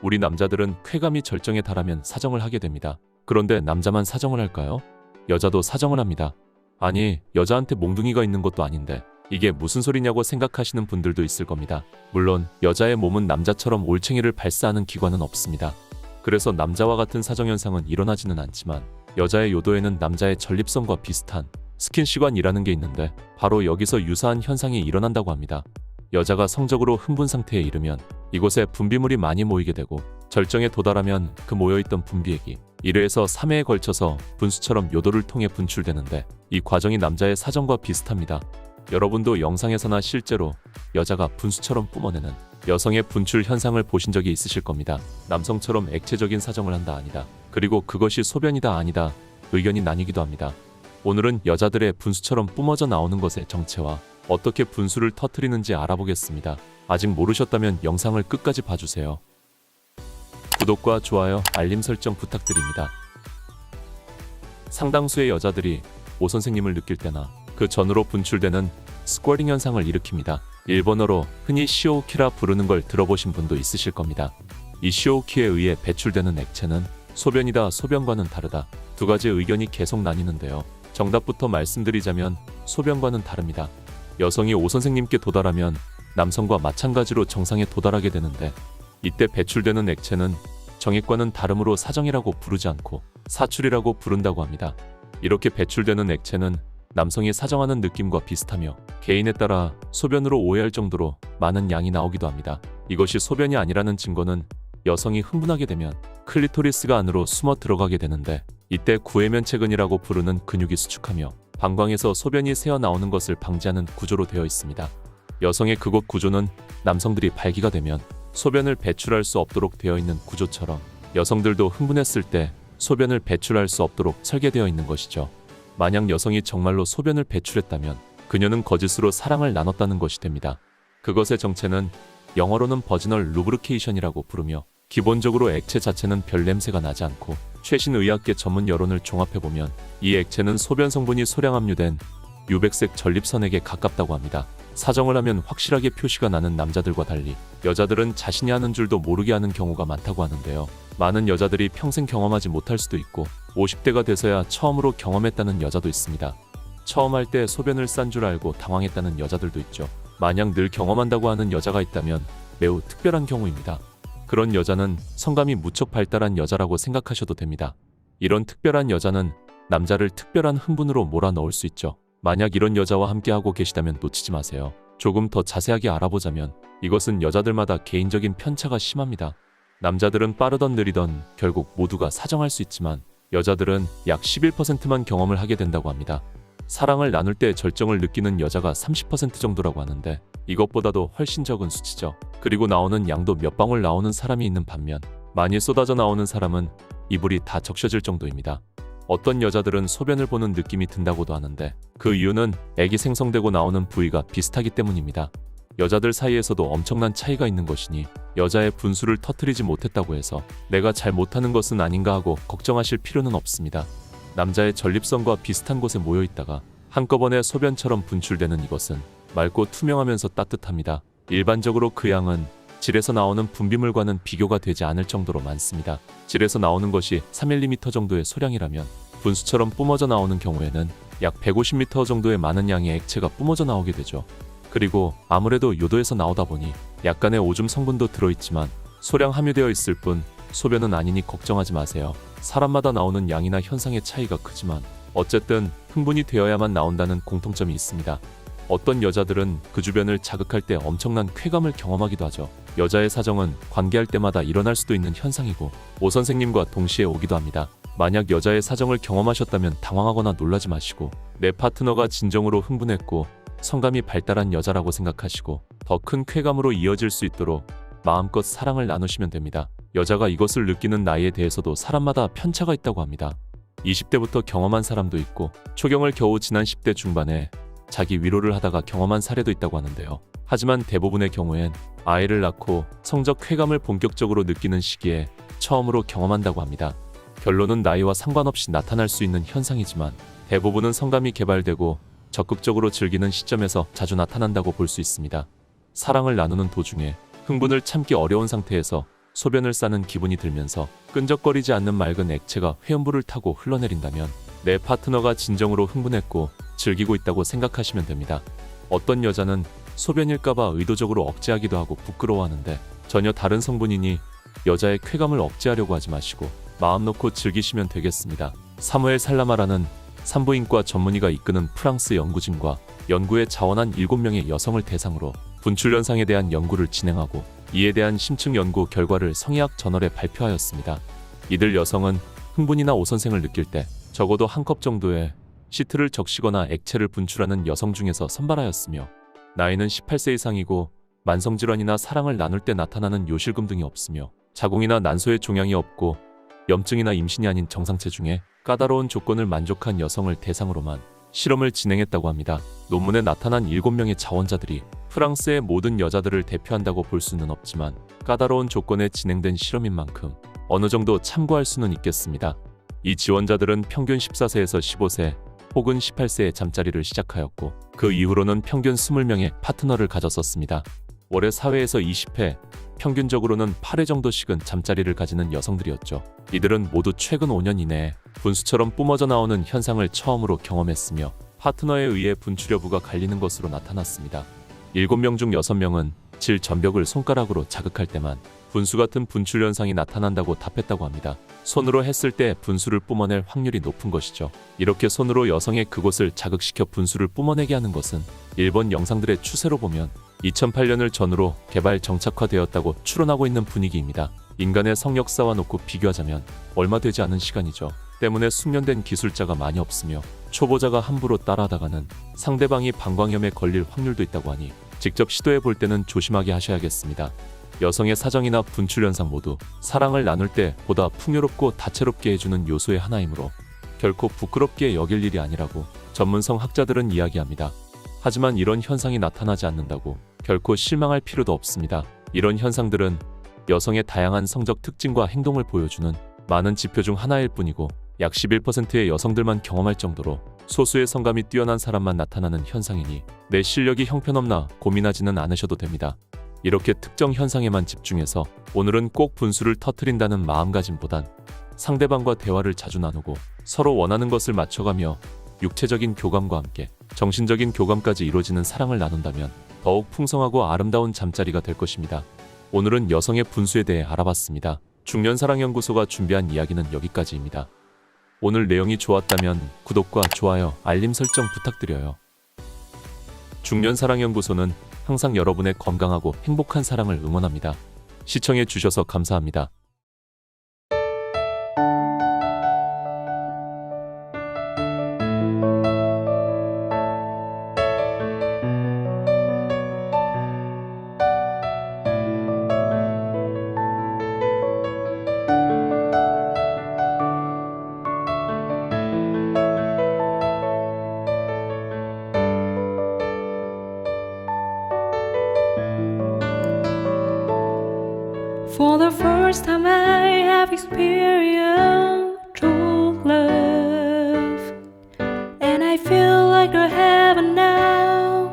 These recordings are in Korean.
우리 남자들은 쾌감이 절정에 달하면 사정을 하게 됩니다. 그런데 남자만 사정을 할까요? 여자도 사정을 합니다. 아니, 여자한테 몽둥이가 있는 것도 아닌데 이게 무슨 소리냐고 생각하시는 분들도 있을 겁니다. 물론 여자의 몸은 남자처럼 올챙이를 발사하는 기관은 없습니다. 그래서 남자와 같은 사정현상은 일어나지는 않지만 여자의 요도에는 남자의 전립선과 비슷한 스킨시관이라는 게 있는데 바로 여기서 유사한 현상이 일어난다고 합니다. 여자가 성적으로 흥분 상태에 이르면 이곳에 분비물이 많이 모이게 되고 절정에 도달하면 그 모여있던 분비액이 1회에서 3회에 걸쳐서 분수처럼 요도를 통해 분출되는데 이 과정이 남자의 사정과 비슷합니다. 여러분도 영상에서나 실제로 여자가 분수처럼 뿜어내는 여성의 분출 현상을 보신 적이 있으실 겁니다. 남성처럼 액체적인 사정을 한다 아니다. 그리고 그것이 소변이다 아니다. 의견이 나뉘기도 합니다. 오늘은 여자들의 분수처럼 뿜어져 나오는 것의 정체와 어떻게 분수를 터뜨리는지 알아보겠습니다. 아직 모르셨다면 영상을 끝까지 봐주세요. 구독과 좋아요, 알림 설정 부탁드립니다. 상당수의 여자들이 오 선생님을 느낄 때나 그 전으로 분출되는 스쿼팅 현상을 일으킵니다. 일본어로 흔히 시오키라 부르는 걸 들어보신 분도 있으실 겁니다. 이 시오키에 의해 배출되는 액체는 소변이다, 소변과는 다르다. 두 가지 의견이 계속 나뉘는데요. 정답부터 말씀드리자면 소변과는 다릅니다. 여성이 오 선생님께 도달하면 남성과 마찬가지로 정상에 도달하게 되는데 이때 배출되는 액체는 정액과는 다르므로 사정이라고 부르지 않고 사출이라고 부른다고 합니다. 이렇게 배출되는 액체는 남성이 사정하는 느낌과 비슷하며 개인에 따라 소변으로 오해할 정도로 많은 양이 나오기도 합니다. 이것이 소변이 아니라는 증거는 여성이 흥분하게 되면 클리토리스가 안으로 숨어 들어가게 되는데 이때 구해면체근이라고 부르는 근육이 수축하며 방광에서 소변이 새어 나오는 것을 방지하는 구조로 되어 있습니다. 여성의 그곳 구조는 남성들이 발기가 되면 소변을 배출할 수 없도록 되어 있는 구조처럼 여성들도 흥분했을 때 소변을 배출할 수 없도록 설계되어 있는 것이죠. 만약 여성이 정말로 소변을 배출했다면 그녀는 거짓으로 사랑을 나눴다는 것이 됩니다. 그것의 정체는 영어로는 버지널 루브리케이션이라고 부르며 기본적으로 액체 자체는 별 냄새가 나지 않고 최신 의학계 전문 여론을 종합해보면 이 액체는 소변 성분이 소량 함유된 유백색 전립선액에 가깝다고 합니다. 사정을 하면 확실하게 표시가 나는 남자들과 달리 여자들은 자신이 하는 줄도 모르게 하는 경우가 많다고 하는데요. 많은 여자들이 평생 경험하지 못할 수도 있고 50대가 돼서야 처음으로 경험했다는 여자도 있습니다. 처음 할 때 소변을 싼 줄 알고 당황했다는 여자들도 있죠. 만약 늘 경험한다고 하는 여자가 있다면 매우 특별한 경우입니다. 그런 여자는 성감이 무척 발달한 여자라고 생각하셔도 됩니다. 이런 특별한 여자는 남자를 특별한 흥분으로 몰아넣을 수 있죠. 만약 이런 여자와 함께하고 계시다면 놓치지 마세요. 조금 더 자세하게 알아보자면 이것은 여자들마다 개인적인 편차가 심합니다. 남자들은 빠르던 느리던 결국 모두가 사정할 수 있지만 여자들은 약 11%만 경험을 하게 된다고 합니다. 사랑을 나눌 때 절정을 느끼는 여자가 30% 정도라고 하는데 이것보다도 훨씬 적은 수치죠. 그리고 나오는 양도 몇 방울 나오는 사람이 있는 반면 많이 쏟아져 나오는 사람은 이불이 다 적셔질 정도입니다. 어떤 여자들은 소변을 보는 느낌이 든다고도 하는데 그 이유는 액이 생성되고 나오는 부위가 비슷하기 때문입니다. 여자들 사이에서도 엄청난 차이가 있는 것이니 여자의 분수를 터뜨리지 못했다고 해서 내가 잘 못하는 것은 아닌가 하고 걱정하실 필요는 없습니다. 남자의 전립선과 비슷한 곳에 모여있다가 한꺼번에 소변처럼 분출되는 이것은 맑고 투명하면서 따뜻합니다. 일반적으로 그 양은 질에서 나오는 분비물과는 비교가 되지 않을 정도로 많습니다. 질에서 나오는 것이 3mm 정도의 소량이라면 분수처럼 뿜어져 나오는 경우에는 약 150m 정도의 많은 양의 액체가 뿜어져 나오게 되죠. 그리고 아무래도 요도에서 나오다 보니 약간의 오줌 성분도 들어있지만 소량 함유되어 있을 뿐 소변은 아니니 걱정하지 마세요. 사람마다 나오는 양이나 현상의 차이가 크지만 어쨌든 흥분이 되어야만 나온다는 공통점이 있습니다. 어떤 여자들은 그 주변을 자극할 때 엄청난 쾌감을 경험하기도 하죠. 여자의 사정은 관계할 때마다 일어날 수도 있는 현상이고 오 선생님과 동시에 오기도 합니다. 만약 여자의 사정을 경험하셨다면 당황하거나 놀라지 마시고 내 파트너가 진정으로 흥분했고 성감이 발달한 여자라고 생각하시고 더 큰 쾌감으로 이어질 수 있도록 마음껏 사랑을 나누시면 됩니다. 여자가 이것을 느끼는 나이에 대해서도 사람마다 편차가 있다고 합니다. 20대부터 경험한 사람도 있고 초경을 겨우 지난 10대 중반에 자기 위로를 하다가 경험한 사례도 있다고 하는데요. 하지만 대부분의 경우엔 아이를 낳고 성적 쾌감을 본격적으로 느끼는 시기에 처음으로 경험한다고 합니다. 결론은 나이와 상관없이 나타날 수 있는 현상이지만 대부분은 성감이 개발되고 적극적으로 즐기는 시점에서 자주 나타난다고 볼 수 있습니다. 사랑을 나누는 도중에 흥분을 참기 어려운 상태에서 소변을 싸는 기분이 들면서 끈적거리지 않는 맑은 액체가 회음부를 타고 흘러내린다면 내 파트너가 진정으로 흥분했고 즐기고 있다고 생각하시면 됩니다. 어떤 여자는 소변일까봐 의도적으로 억제하기도 하고 부끄러워하는데 전혀 다른 성분이니 여자의 쾌감을 억제하려고 하지 마시고 마음 놓고 즐기시면 되겠습니다. 사무엘 살라마라는 산부인과 전문의가 이끄는 프랑스 연구진과 연구에 자원한 7명의 여성을 대상으로 분출 현상에 대한 연구를 진행하고 이에 대한 심층 연구 결과를 성의학 저널에 발표하였습니다. 이들 여성은 흥분이나 오선생을 느낄 때 적어도 한 컵 정도의 시트를 적시거나 액체를 분출하는 여성 중에서 선발하였으며 나이는 18세 이상이고 만성질환이나 사랑을 나눌 때 나타나는 요실금 등이 없으며 자궁이나 난소에 종양이 없고 염증이나 임신이 아닌 정상체중에 까다로운 조건을 만족한 여성을 대상으로만 실험을 진행했다고 합니다. 논문에 나타난 7명의 자원자들이 프랑스의 모든 여자들을 대표한다고 볼 수는 없지만 까다로운 조건에 진행된 실험인 만큼 어느 정도 참고할 수는 있겠습니다. 이 지원자들은 평균 14세에서 15세 혹은 18세에 잠자리를 시작하였고 그 이후로는 평균 20명의 파트너를 가졌었습니다. 월에 4회에서 20회, 평균적으로는 8회 정도씩은 잠자리를 가지는 여성들이었죠. 이들은 모두 최근 5년 이내에 분수처럼 뿜어져 나오는 현상을 처음으로 경험했으며 파트너에 의해 분출 여부가 갈리는 것으로 나타났습니다. 7명 중 6명은 질 전벽을 손가락으로 자극할 때만 분수 같은 분출 현상이 나타난다고 답했다고 합니다. 손으로 했을 때 분수를 뿜어낼 확률이 높은 것이죠. 이렇게 손으로 여성의 그곳을 자극시켜 분수를 뿜어내게 하는 것은 일본 영상들의 추세로 보면 2008년을 전후로 개발 정착화되었다고 추론하고 있는 분위기입니다. 인간의 성역사와 놓고 비교하자면 얼마 되지 않은 시간이죠. 때문에 숙련된 기술자가 많이 없으며 초보자가 함부로 따라하다가는 상대방이 방광염에 걸릴 확률도 있다고 하니 직접 시도해 볼 때는 조심하게 하셔야겠습니다. 여성의 사정이나 분출 현상 모두 사랑을 나눌 때 보다 풍요롭고 다채롭게 해주는 요소의 하나이므로 결코 부끄럽게 여길 일이 아니라고 전문성 학자들은 이야기합니다. 하지만 이런 현상이 나타나지 않는다고 결코 실망할 필요도 없습니다. 이런 현상들은 여성의 다양한 성적 특징과 행동을 보여주는 많은 지표 중 하나일 뿐이고 약 11%의 여성들만 경험할 정도로 소수의 성감이 뛰어난 사람만 나타나는 현상이니 내 실력이 형편없나 고민하지는 않으셔도 됩니다. 이렇게 특정 현상에만 집중해서 오늘은 꼭 분수를 터뜨린다는 마음가짐보단 상대방과 대화를 자주 나누고 서로 원하는 것을 맞춰가며 육체적인 교감과 함께 정신적인 교감까지 이루어지는 사랑을 나눈다면 더욱 풍성하고 아름다운 잠자리가 될 것입니다. 오늘은 여성의 분수에 대해 알아봤습니다. 중년사랑연구소가 준비한 이야기는 여기까지입니다. 오늘 내용이 좋았다면 구독과 좋아요, 알림 설정 부탁드려요. 중년사랑연구소는 항상 여러분의 건강하고 행복한 사랑을 응원합니다. 시청해 주셔서 감사합니다. For the first time I have experienced true love, and I feel like the heaven now.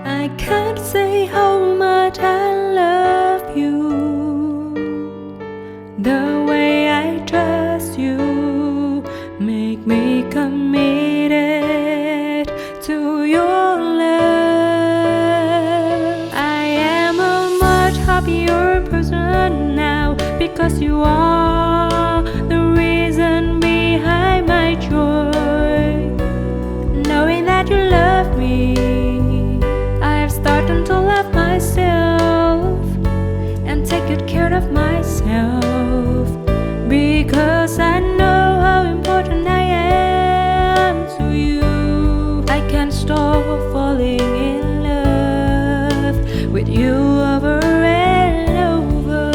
I can't say how much I love you. The way I trust you make me committed to your love. I am a much happier person now because you are the reason behind my joy. Knowing that you love me, I have started to love myself and take good care of myself, because I know how important I am to you. I can't stop falling in love with you over and over.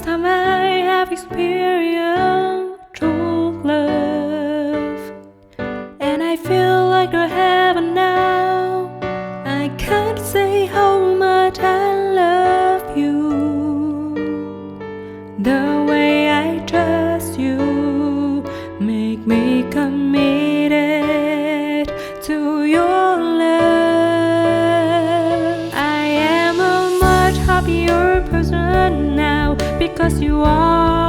time I have experienced true love, and I feel like the heaven now. I can't say how much I love you. The way I trust you make me committed to your love. I am a much happier person now because you are